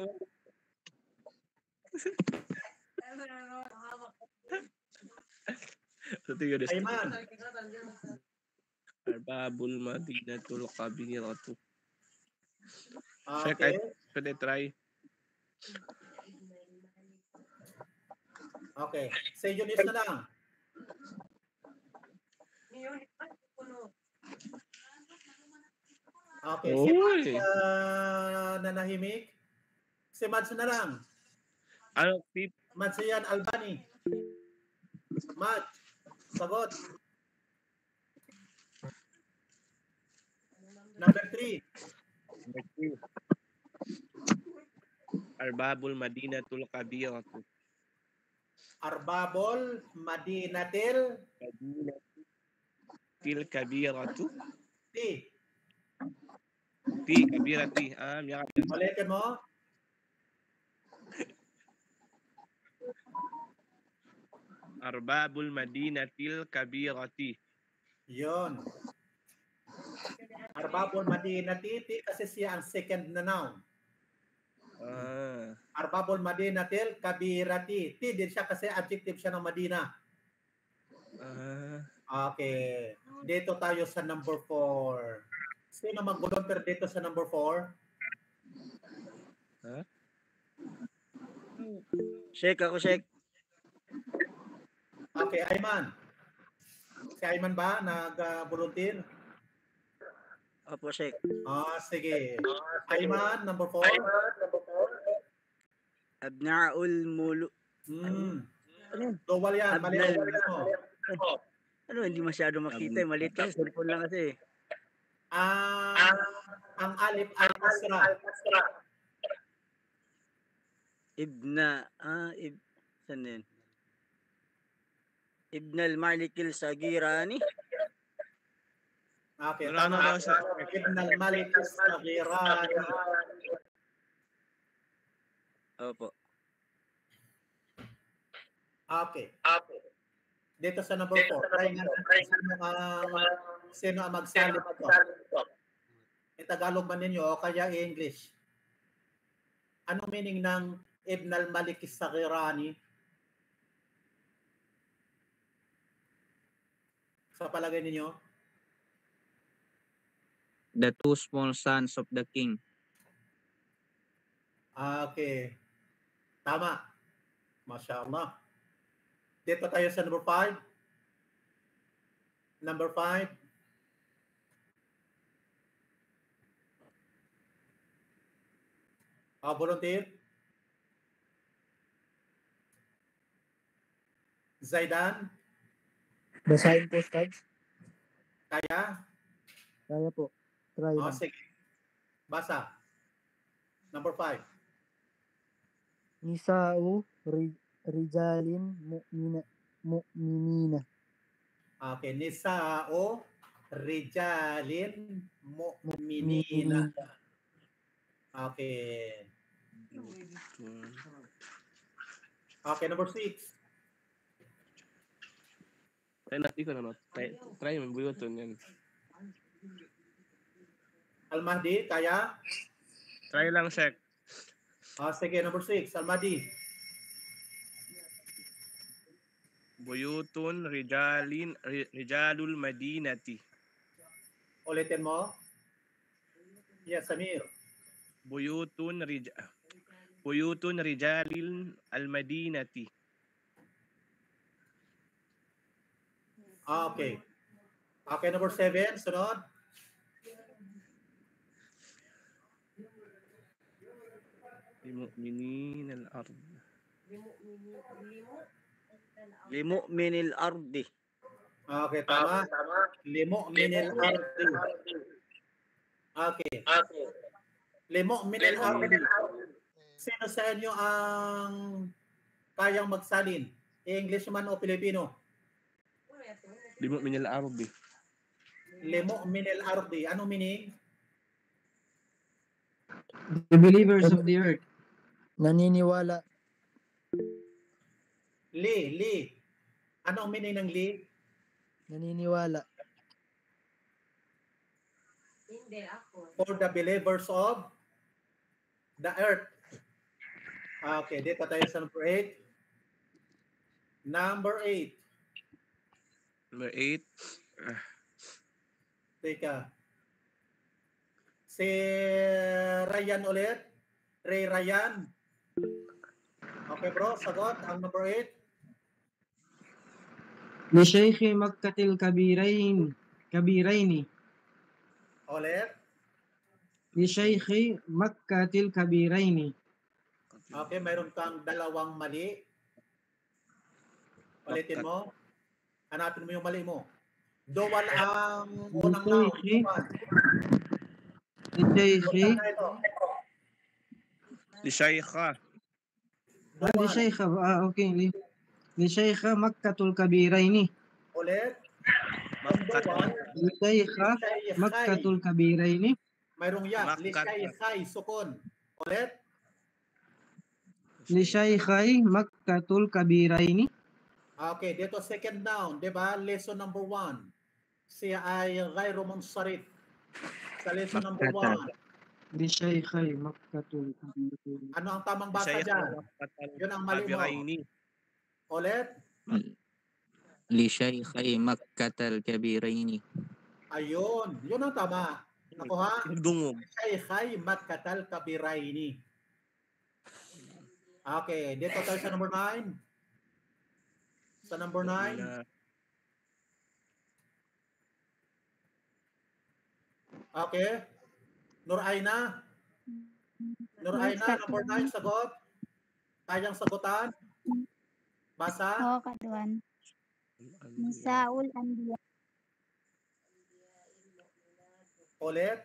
Ayman. Arbabul Madinatul Kabiratu. Okay. Pwede try. Okay. Say Eunice na lang. Okay. Si Mads nanahimik. Si Mads na lang. Ano, tip? Mads yan, Albani. Mads, sagot. Number 3. Arbabul Madinatul Kabiratu. Arbabul Madinatil Til Kabiratu. Ti. Kabirati. Ulitin mo. Arbabul Madinatil Kabirati. Yon. Arbabul Madinati, kasi siya ang second na noun. Arbabul Madinatil Kabirati. Ti din siya kasi adjective siya ng Madina. Okay. Dito tayo sa number 4. Sino mag-volunteer dito sa number 4? Sheikh, ako, Sheikh. Okay, Ayman. Si Ayman ba nag-volunteer? Opo, Sheikh. Sige. Ayman, number 4. Abna'ul Mulu. Dual yan. Mali ang ulit mo. Ano, hindi masyado makita. Maliit kasi. Cellphone lang kasi. Ang alif ay kasra. Saan yun? Ibn al-Malik al-Sagirani. Okay. Ano daw sa Ibn al-Malik al-Sagirani. Opo. Okay. Dito sa number 4. Try nga natin sino ang magsalip ito. Tagalog man ninyo o kaya English. Ano meaning ng Ibn al-Malik al-Sagirani? Sa palagay ninyo? The two small sons of the king. Okay. Tama. Masya Allah. Dito tayo sa number 5. Number 5. Volunteer. Zaidan. Basahin po, Stads. Kaya? Kaya po. Try lang. Sige. Basa. Number 5. Nisa'u rijalin mu'minina. Okay. Nisa'o rijalin mu'minina. Okay. Okay, number 6. Try natin ko na, no? Try mo, buyuton yan. Al-Mahdi, kaya? Try lang, Sheikh. Sige, number 6. Al-Mahdi. Buyutun rijalul madinati. Ulitin mo. Yes, Samir. Buyutun rijalil al-madinati. Okay. Okay, number 7. Sunod. Limu'minin al-ard. Limu'minil ardi. Okay, tama. Limu'minil ardi. Okay. Limu'minil ardi. Sino sa inyo ang kayang magsalin? English man o Pilipino? Limu'min al-ardi. Limu'minil ardi. Anong meaning? The believers of the earth. Naniniwala. Li. Anong meaning ng li? Naniniwala. For the believers of the earth. Okay, dito tayo sa number 8. Number 8. Number 8. Teka. Si Ryan ulit. Ray Ryan. Okay bro, sagot. Ang number 8. لشيخ مكة كبيرين. Ulit. لشيخ مكة الكبيرين. Okay, mayroon kang dalawang mali. Ulitin mo. Hanapin mo yung mali mo. Dual ang unang noun. لشيخ Lishaykha. لشيخ اوكي لشيخ مكة الكبيرين. Ulit. Makkat. لشيخ مكة الكبيرين. Mayroong ya. Makkat. Lishay, sukon. Ulit. لشيخ مكة الكبيرين. Okay, dito second noun, 'di ba? Lesson number 1. Siya ay ghayru munsarif. Sa lesson number 1. لشيخ مكة الكبيرين. Ano ang tamang basa diyan? Yun ang mali mo. Abiraini. Ulit. لشيخي مكة الكبيرين. Ayun, yun ang tama. Nakuha? Dungog. Shaykhay Makkatal Kabiraini. Okay, dito tayo sa number 9. Sa number 9. Okay. Nur Aina. Nur Aina, number 9, sagot. Kayang sagutan? Basa? Oo, kaduan. Nisaul Anbiya. Ulit.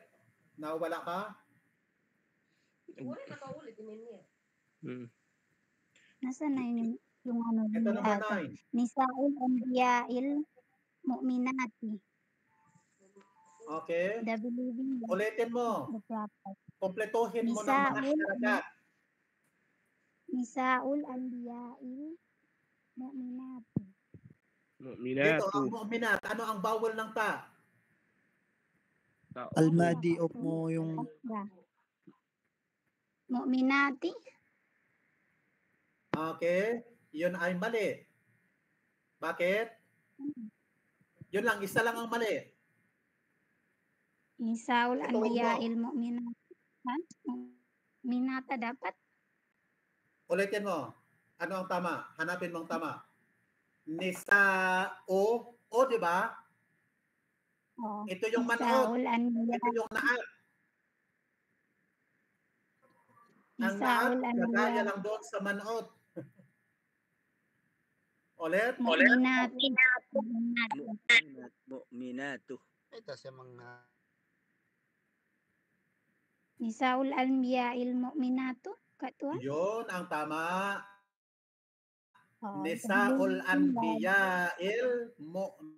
Nawala ka? Nasaan na yung ano? Ito number 9. Nisaul Anbiya'il Mu'minati. Okay. The believing Ulitin mo. the prophet. Kompletuhin mo ng mga halagat. Nisaul Anbiya'il Mu'minati. Dito, ang Mu'minatu. mu'minat. Ano ang bawal ng ta? Al-Mahdi, off mo yung... Mu'minati. Okay. Yun ay mali. Bakit? Yun lang. Isa lang ang mali. Nisaul Ituwid mo. Anbiya'il Mu'minata dapat? Ulitin mo. Ano ang tama? Hanapin mo ang tama. Nisa'u. O, di ba? Oh. Ito yung manot. Nisaul Anbiya. Ito yung naat. Ang Nisaul naat, gagaya Anbiya. lang doon sa manot. Ulit. Mu'minati. Mu'minatu. Ito sa mga Nisaul Anbiya'il Mu'minatu. Katwa? Yun ang tama. Oh, Nisa'ul Anbiya'il Mu'minatu.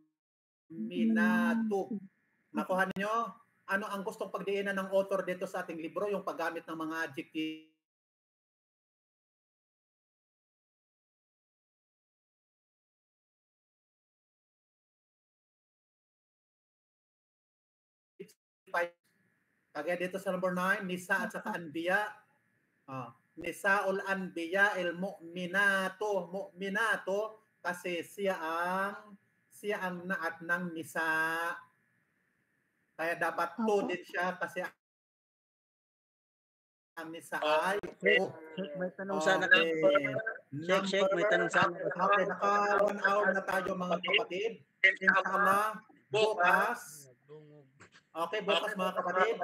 Nakuha niyo? Ano ang gustong pagdiinan ng author dito sa ating libro? Yung paggamit ng mga adjective. Kagaya dito sa number 9, Nisa at saka Anbiya. Nisa'ul Anbiya il Mu'minato. Mu'minato kasi siya ang naat ng Nisa. Kaya dapat to din siya kasi ang Nisa ay Sheikh, may tanong sana ka. Sheikh, may tanong sana. Okay, naka 1 hour na tayo mga kapatid. Inshallah, bukas. Okay, bukas mga kapatid.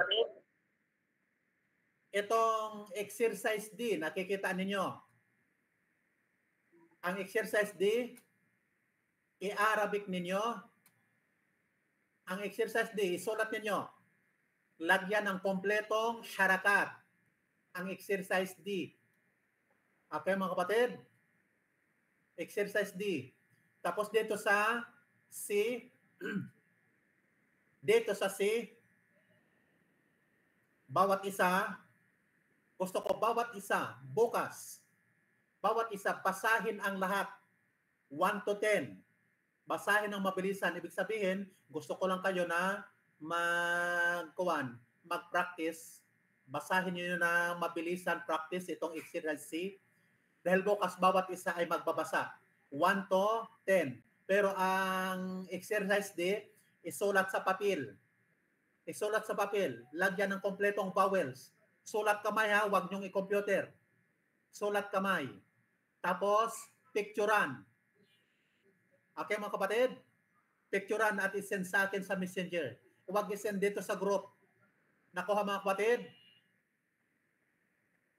Itong exercise D, nakikita ninyo. Ang exercise D, i-Arabic ninyo. Ang exercise D, isulat ninyo. Lagyan ng kompletong syarakat. Ang exercise D. Okay mga kapatid? Exercise D. Tapos dito sa C, bawat isa, gusto ko bawat isa, bukas, bawat isa, basahin ang lahat. 1 to 10. Basahin ng mabilisan. Ibig sabihin, gusto ko lang kayo na mag-practice. Basahin nyo na mabilisan practice itong exercise C. Dahil bukas, bawat isa ay magbabasa. 1 to 10. Pero ang exercise D, isulat sa papel. Isulat sa papel. Lagyan ng kompletong vowels. Sulat kamay ha, huwag nyong i-computer. Sulat kamay. Tapos, picturean. Okay mga kapatid? Picturean at isend sa akin sa messenger. Huwag isend dito sa group. Nakuha mga kapatid?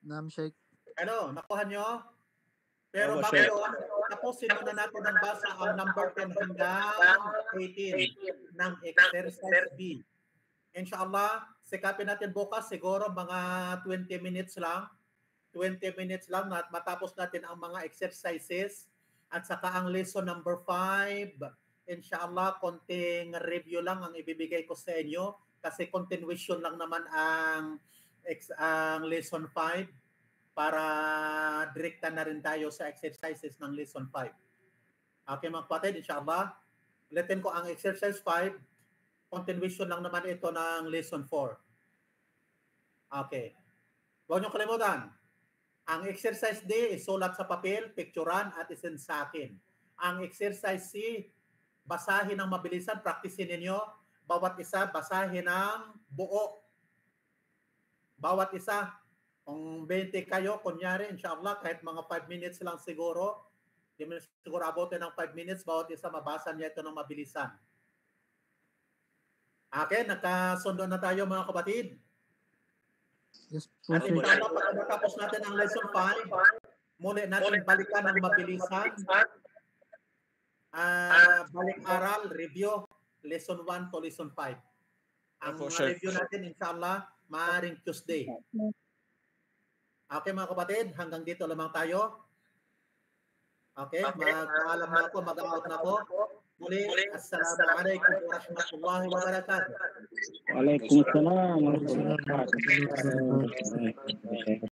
Naam, Sheikh. Ano, nakuha nyo? Pero bago Sheikh. yun, tapusin muna natin ang basa ang number 10 hanggang 18 ng exercise B. Inshallah, sikapin natin bukas siguro mga 20 minutes lang. 20 minutes lang at matapos natin ang mga exercises at saka ang lesson number 5. Inshallah, konting review lang ang ibibigay ko sa inyo kasi continuation lang naman ang lesson 5 para direkta na rin tayo sa exercises ng lesson 5. Okay mga kapatid, inshallah. Ulitin ko ang exercise 5. Continuation lang naman ito ng lesson 4. Okay. Huwag niyo kalimutan. Ang exercise D, isulat sa papel, picturean at isend sa akin. Ang exercise C, basahin ng mabilisan, practicein ninyo. Bawat isa, basahin ng buo. Bawat isa, kung 20 kayo, kunyari, inshallah, kahit mga 5 minutes lang siguro, hindi mo siguro abutin ng 5 minutes, bawat isa mabasa niya ito ng mabilisan. Okay, nakasundo na tayo mga kapatid. Yes, At perfect. inshallah, pag natapos natin ang lesson 5, muli natin balikan ng mabilisan. Balik aral, review, lesson 1 to lesson 5. Ang Opo, sir. review natin, inshallah, maaaring Tuesday. Okay mga kapatid, hanggang dito lamang tayo. Okay, mag-aalam na ako, mag-out na ako. Muli, assalamualaikum warahmatullahi wabarakatuh. Waalaikumsalam warahmatullahi wabarakatuh.